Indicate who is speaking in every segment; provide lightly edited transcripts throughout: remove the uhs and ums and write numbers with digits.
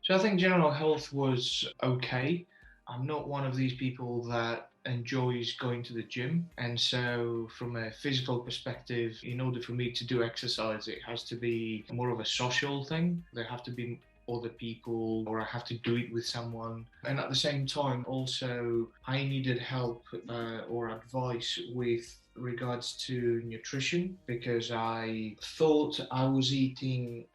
Speaker 1: So I think general health was okay. I'm not one of these people that enjoys going to the gym. And so, from a physical perspective, in order for me to do exercise, it has to be more of a social thing. There have to be other people, or I have to do it with someone. And at the same time, also, I needed help or advice with regards to nutrition because I thought I was eating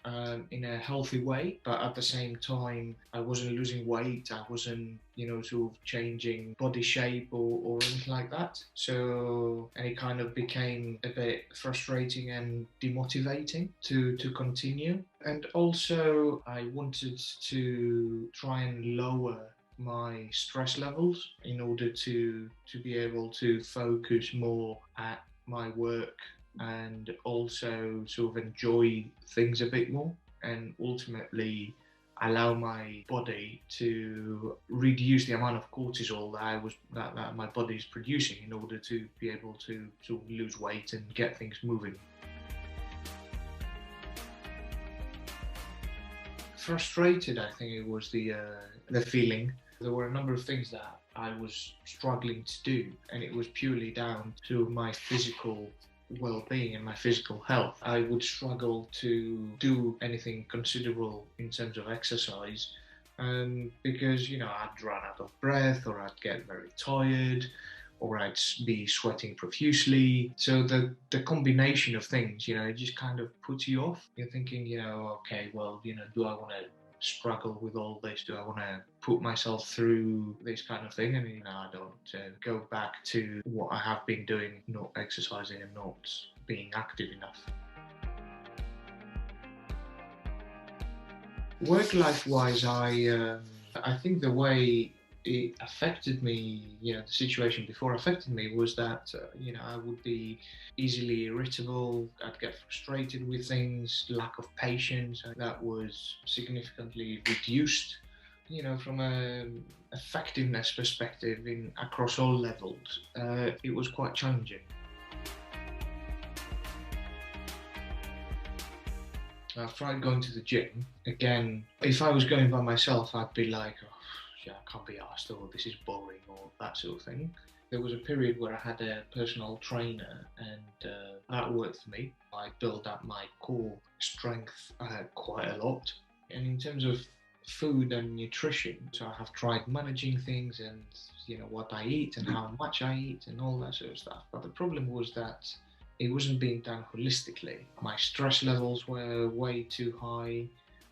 Speaker 1: in a healthy way, but at the same time, I wasn't losing weight. I wasn't, sort of changing body shape or anything like that. So it kind of became a bit frustrating and demotivating to continue. And also, I wanted to try and lower my stress levels in order to be able to focus more at my work and also sort of enjoy things a bit more and ultimately allow my body to reduce the amount of cortisol that my body is producing in order to be able to sort of lose weight and get things moving. Frustrated, I think it was the feeling. There were a number of things that I was struggling to do, and it was purely down to my physical well-being and my physical health. I would struggle to do anything considerable in terms of exercise because I'd run out of breath, or I'd get very tired, or I'd be sweating profusely. So the combination of things, it just kind of puts you off. You're thinking, okay, well, do I want to struggle with all this? Do I want to put myself through this kind of thing? And I don't go back to what I have been doing, not exercising and not being active enough. Work-life wise, I think the way it affected me, the situation before affected me was that, I would be easily irritable, I'd get frustrated with things, lack of patience, and that was significantly reduced. From a effectiveness perspective in across all levels, it was quite challenging. I've tried going to the gym. Again, if I was going by myself, I'd be like, oh, yeah, I can't be asked, or this is boring, or that sort of thing. There was a period where I had a personal trainer, and that worked for me. I built up my core strength quite a lot. And in terms of food and nutrition, so I have tried managing things and, what I eat and how much I eat and all that sort of stuff. But the problem was that it wasn't being done holistically. My stress levels were way too high.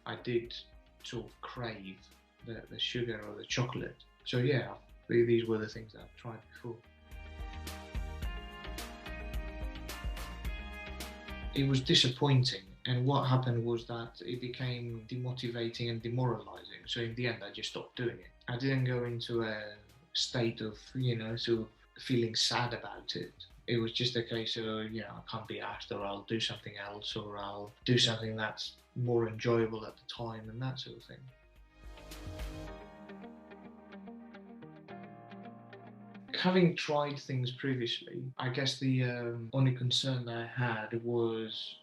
Speaker 1: I did sort of crave the sugar or the chocolate. So yeah, these were the things that I've tried before. It was disappointing, and what happened was that it became demotivating and demoralizing. So in the end, I just stopped doing it. I didn't go into a state of, sort of feeling sad about it. It was just a case of, I can't be asked, or I'll do something else, or I'll do something that's more enjoyable at the time, and that sort of thing. Having tried things previously, I guess the only concern that I had was,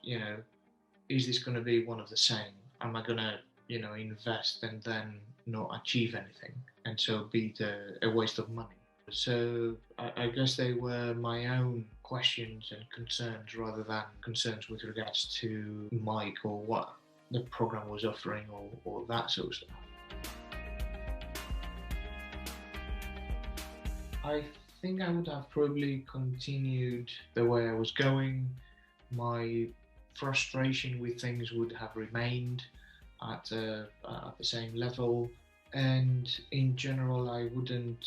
Speaker 1: is this going to be one of the same? Am I going to, invest and then not achieve anything, and so be a waste of money? So I guess they were my own questions and concerns rather than concerns with regards to Mike or what the program was offering or that sort of stuff. I think I would have probably continued the way I was going. My frustration with things would have remained at the same level. And in general, I wouldn't,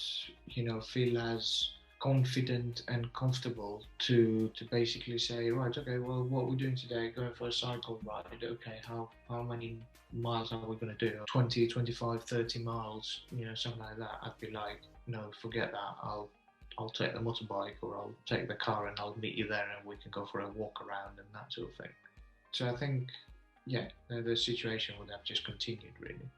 Speaker 1: feel as confident and comfortable to basically say, right, okay, well, what we're doing today, going for a cycle ride, okay, how many miles are we going to do? 20, 25, 30 miles, something like that. I'd be like, no, forget that. I'll take the motorbike, or I'll take the car and I'll meet you there and we can go for a walk around and that sort of thing. So I think, yeah, the situation would have just continued really.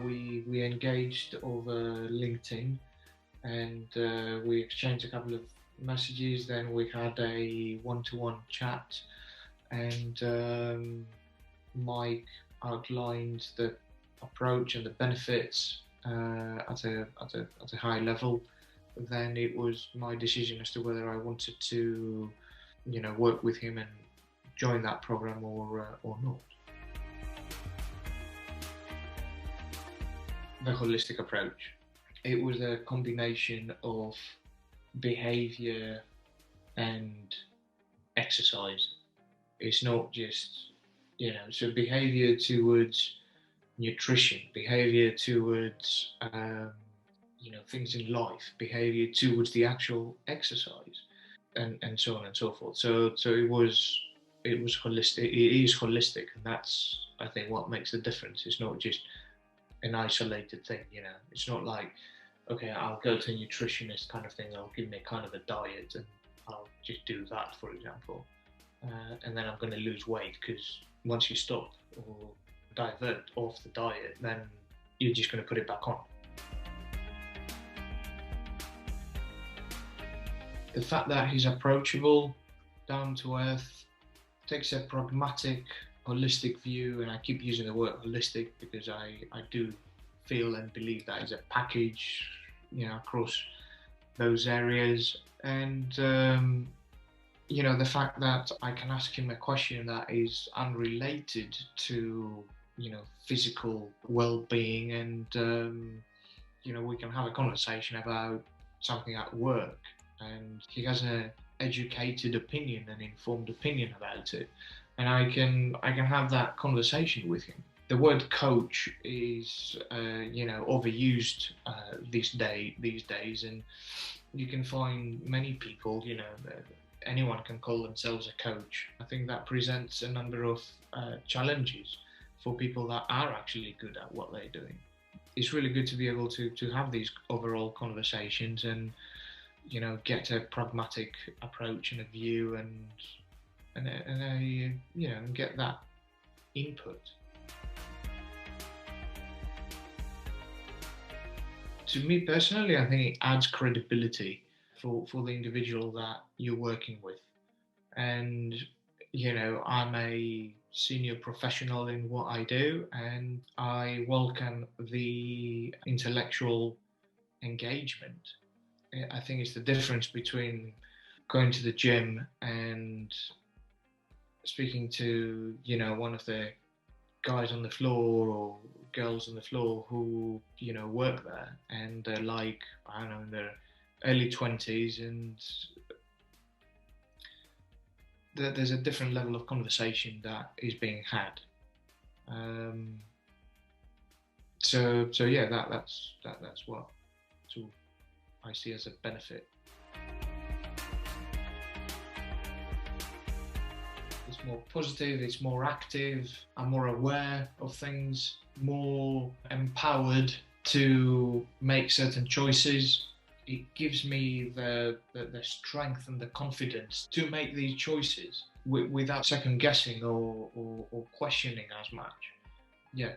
Speaker 1: We engaged over LinkedIn, and we exchanged a couple of messages. Then we had a one-to-one chat, and Mike outlined the approach and the benefits at a high level. Then it was my decision as to whether I wanted to, work with him and join that program or not. The holistic approach. It was a combination of behavior and exercise. It's not just, so behavior towards nutrition, behavior towards, things in life, behavior towards the actual exercise, and so on and so forth. So it was holistic. It is holistic, and that's, I think, what makes the difference. It's not just an isolated thing. It's not like, okay, I'll go to a nutritionist kind of thing. They'll give me kind of a diet, and I'll just do that, for example, and then I'm going to lose weight, because once you stop or divert off the diet, then you're just going to put it back on. The fact that he's approachable, down to earth, takes a pragmatic, holistic view, and I keep using the word holistic because I do feel and believe that is a package, across those areas. And the fact that I can ask him a question that is unrelated to physical well-being, and we can have a conversation about something at work, and he has an educated opinion, an informed opinion about it, and I can have that conversation with him. The word coach is overused these days, and you can find many people, anyone can call themselves a coach. I think that presents a number of challenges for people that are actually good at what they're doing. It's really good to be able to have these overall conversations and get a pragmatic approach and a view, and get that input. To me personally, I think it adds credibility for the individual that you're working with. And, I'm a senior professional in what I do, and I welcome the intellectual engagement. I think it's the difference between going to the gym and speaking to, one of the guys on the floor or girls on the floor who, work there, and they're like, I don't know, in their early 20s, and there's a different level of conversation that is being had. So yeah, that's what I see as a benefit. It's more positive, it's more active, I'm more aware of things, more empowered to make certain choices. It gives me the strength and the confidence to make these choices without second guessing or questioning as much. Yeah.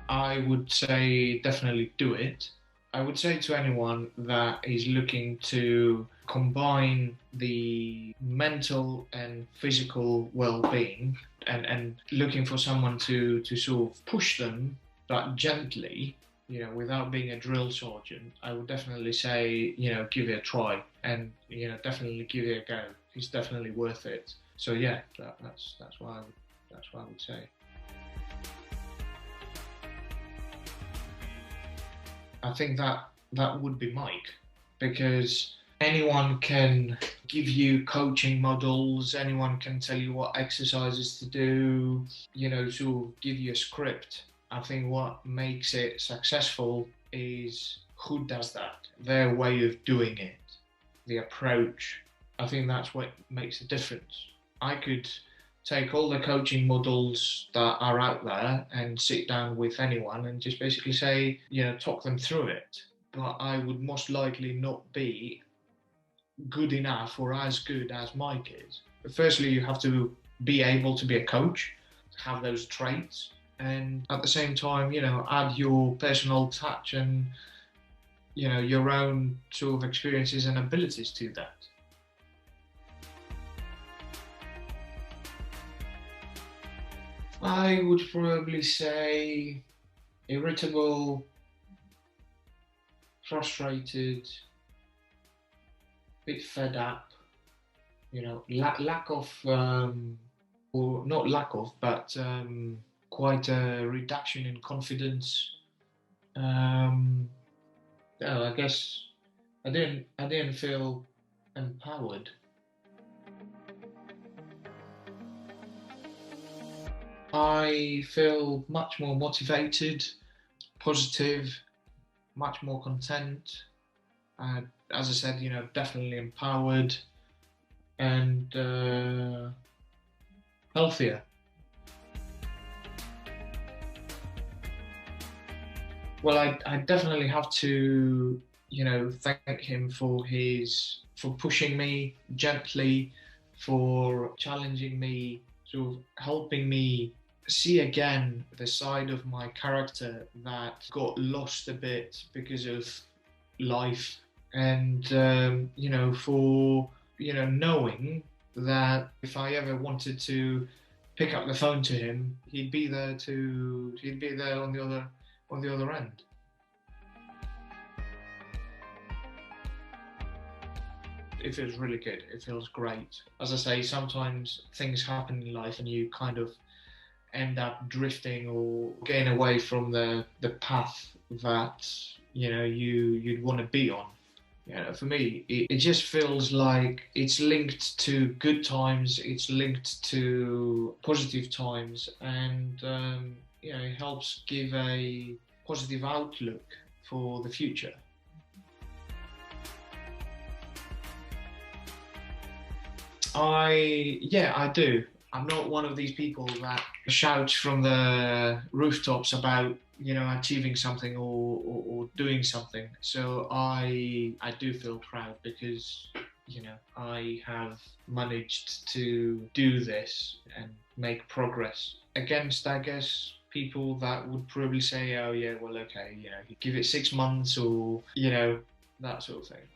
Speaker 1: I would say definitely do it. I would say to anyone that is looking to combine the mental and physical well-being, and looking for someone to sort of push them, but gently, without being a drill sergeant, I would definitely say, give it a try, and definitely give it a go. It's definitely worth it. So yeah, that's what I would say. I think that would be Mike, because anyone can give you coaching models, anyone can tell you what exercises to do, sort of give you a script. I think what makes it successful is who does that, their way of doing it, the approach. I think that's what makes a difference. I could take all the coaching models that are out there and sit down with anyone and just basically say, talk them through it. But I would most likely not be good enough or as good as Mike is. But firstly, you have to be able to be a coach, have those traits, and at the same time, add your personal touch and, your own sort of experiences and abilities to that. I would probably say irritable, frustrated, bit fed up, lack of, or not lack of, but quite a reduction in confidence. Um, yeah, I guess I didn't feel empowered. I feel much more motivated, positive, much more content. Uh, as I said, definitely empowered and healthier. Well, I definitely have to, thank him for pushing me gently, for challenging me, sort of helping me see again the side of my character that got lost a bit because of life, and for knowing that if I ever wanted to pick up the phone to him, he'd be there on the other end. It feels really good. It feels great. As I say, sometimes things happen in life and you kind of end up drifting or getting away from the path that you'd want to be on. For me, it just feels like it's linked to good times, it's linked to positive times, and it helps give a positive outlook for the future. I do. I'm not one of these people that shouts from the rooftops about achieving something or doing something. So I do feel proud because I have managed to do this and make progress against, I guess, people that would probably say, oh yeah, well, okay, give it 6 months, or that sort of thing.